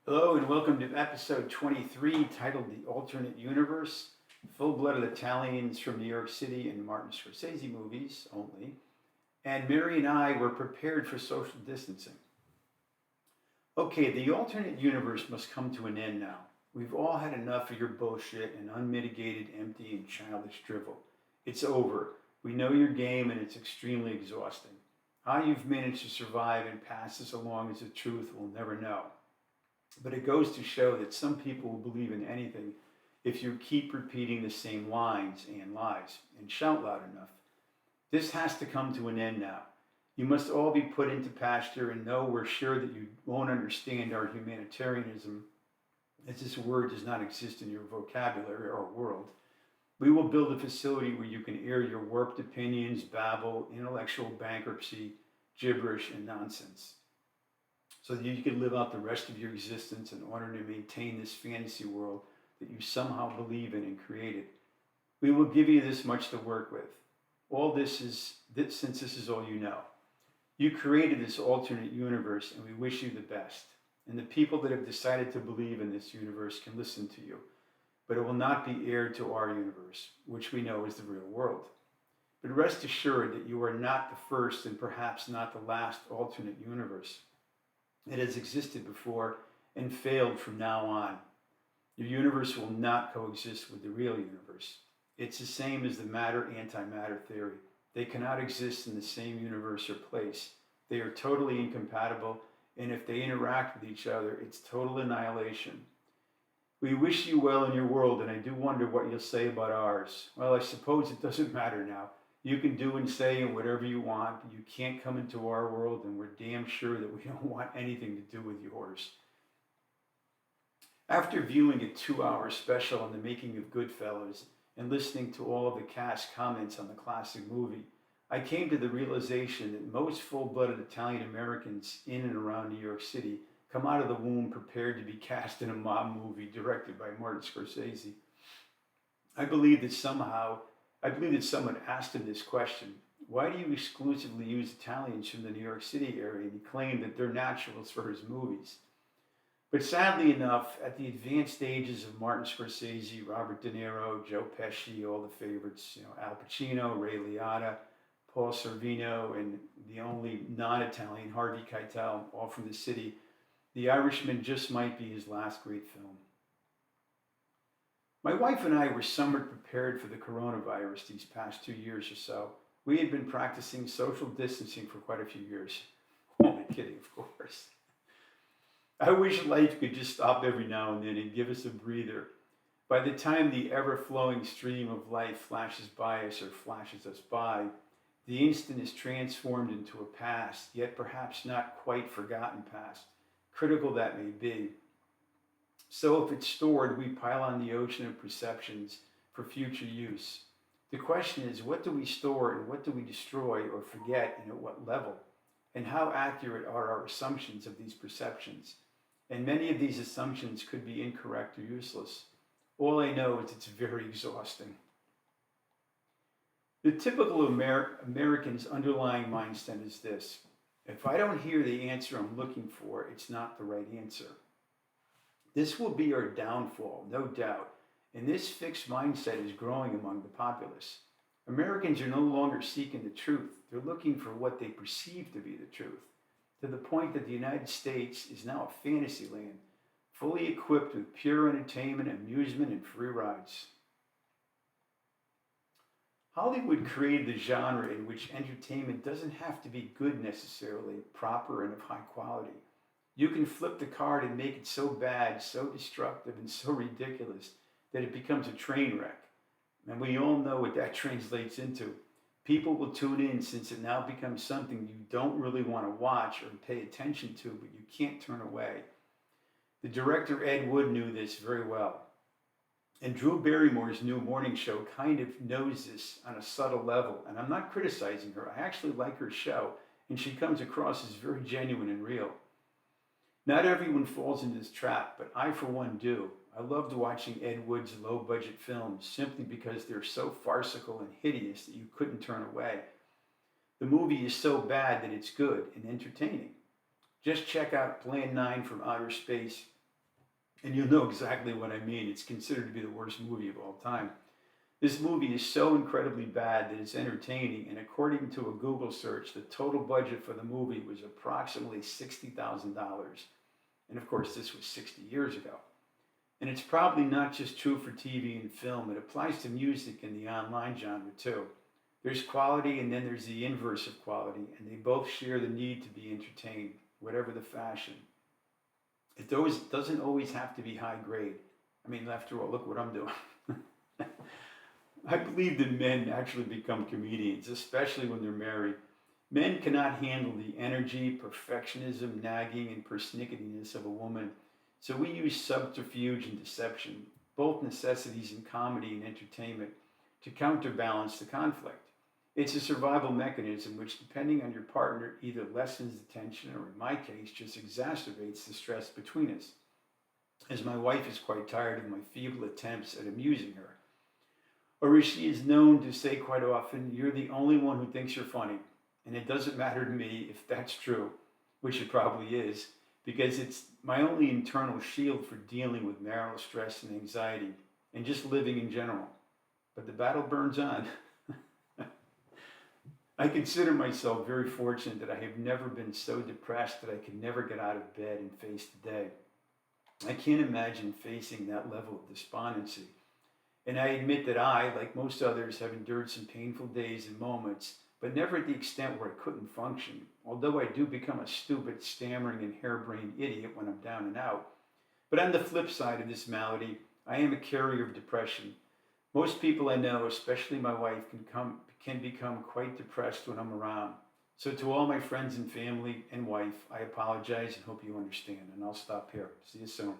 Hello and welcome to episode 23 titled The Alternate Universe. Full-blooded Italians from New York City and Martin Scorsese movies only. And Mary and I were prepared for social distancing. Okay, the alternate universe must come to an end now. We've all had enough of your bullshit and unmitigated, empty, and childish drivel. It's over. We know your game and it's extremely exhausting. How you've managed to survive and pass this along as the truth we'll never know. But it goes to show that some people will believe in anything if you keep repeating the same lines and lies and shout loud enough. This has to come to an end now. You must all be put into pasture and know we're sure that you won't understand our humanitarianism, as this word does not exist in your vocabulary or world. We will build a facility where you can air your warped opinions, babble, intellectual bankruptcy, gibberish, and nonsense, so that you can live out the rest of your existence in order to maintain this fantasy world that you somehow believe in and created. We will give you this much to work with. All this is, since this is all you know. You created this alternate universe and we wish you the best. And the people that have decided to believe in this universe can listen to you. But it will not be aired to our universe, which we know is the real world. But rest assured that you are not the first and perhaps not the last alternate universe. It has existed before and failed from now on. Your universe will not coexist with the real universe. It's the same as the matter-antimatter theory. They cannot exist in the same universe or place. They are totally incompatible, and if they interact with each other, it's total annihilation. We wish you well in your world, and I do wonder what you'll say about ours. Well, I suppose it doesn't matter now. You can do and say and whatever you want, but you can't come into our world, and we're damn sure that we don't want anything to do with yours. After viewing a 2-hour special on the making of Goodfellas and listening to all of the cast comments on the classic movie, I came to the realization that most full-blooded Italian Americans in and around New York City come out of the womb prepared to be cast in a mob movie directed by Martin Scorsese. I believe that someone asked him this question: why do you exclusively use Italians from the New York City area? And he claimed that they're naturals for his movies. But sadly enough, at the advanced ages of Martin Scorsese, Robert De Niro, Joe Pesci, all the favorites, Al Pacino, Ray Liotta, Paul Sorvino, and the only non-Italian, Harvey Keitel, all from the city, The Irishman just might be his last great film. My wife and I were somewhat prepared for the coronavirus these past 2 years or so. We had been practicing social distancing for quite a few years. Only kidding, of course. I wish life could just stop every now and then and give us a breather. By the time the ever-flowing stream of life flashes by us or flashes us by, the instant is transformed into a past, yet perhaps not quite forgotten past, critical that may be. So if it's stored, we pile on the ocean of perceptions for future use. The question is, what do we store and what do we destroy or forget and at what level? And how accurate are our assumptions of these perceptions? And many of these assumptions could be incorrect or useless. All I know is it's very exhausting. The typical American's underlying mindset is this: if I don't hear the answer I'm looking for, it's not the right answer. This will be our downfall, no doubt, and this fixed mindset is growing among the populace. Americans are no longer seeking the truth. They're looking for what they perceive to be the truth, to the point that the United States is now a fantasy land, fully equipped with pure entertainment, amusement, and free rides. Hollywood created the genre in which entertainment doesn't have to be good necessarily, proper, and of high quality. You can flip the card and make it so bad, so destructive, and so ridiculous that it becomes a train wreck. And we all know what that translates into. People will tune in since it now becomes something you don't really want to watch or pay attention to, but you can't turn away. The director Ed Wood knew this very well. And Drew Barrymore's new morning show kind of knows this on a subtle level. And I'm not criticizing her. I actually like her show, and she comes across as very genuine and real. Not everyone falls into this trap, but I, for one, do. I loved watching Ed Wood's low-budget films simply because they're so farcical and hideous that you couldn't turn away. The movie is so bad that it's good and entertaining. Just check out Plan 9 from Outer Space And you'll know exactly what I mean. It's considered to be the worst movie of all time. This movie is so incredibly bad that it's entertaining, and according to a Google search, the total budget for the movie was approximately $60,000. And of course, this was 60 years ago. And it's probably not just true for TV and film, it applies to music and the online genre too. There's quality and then there's the inverse of quality, and they both share the need to be entertained, whatever the fashion. Doesn't always have to be high grade. I mean, after all, look what I'm doing. I believe that men actually become comedians, especially when they're married. Men cannot handle the energy, perfectionism, nagging, and persnicketyness of a woman, so we use subterfuge and deception, both necessities in comedy and entertainment, to counterbalance the conflict. It's a survival mechanism which, depending on your partner, either lessens the tension or, in my case, just exacerbates the stress between us, as my wife is quite tired of my feeble attempts at amusing her. Or as she is known to say quite often, you're the only one who thinks you're funny. And it doesn't matter to me if that's true, which it probably is, because it's my only internal shield for dealing with marital stress and anxiety and just living in general. But the battle burns on. I consider myself very fortunate that I have never been so depressed that I could never get out of bed and face the day. I can't imagine facing that level of despondency. And I admit that I, like most others, have endured some painful days and moments, but never at the extent where I couldn't function, although I do become a stupid, stammering, and harebrained idiot when I'm down and out. But on the flip side of this malady, I am a carrier of depression. Most people I know, especially my wife, can become quite depressed when I'm around. So to all my friends and family and wife, I apologize and hope you understand. And I'll stop here. See you soon.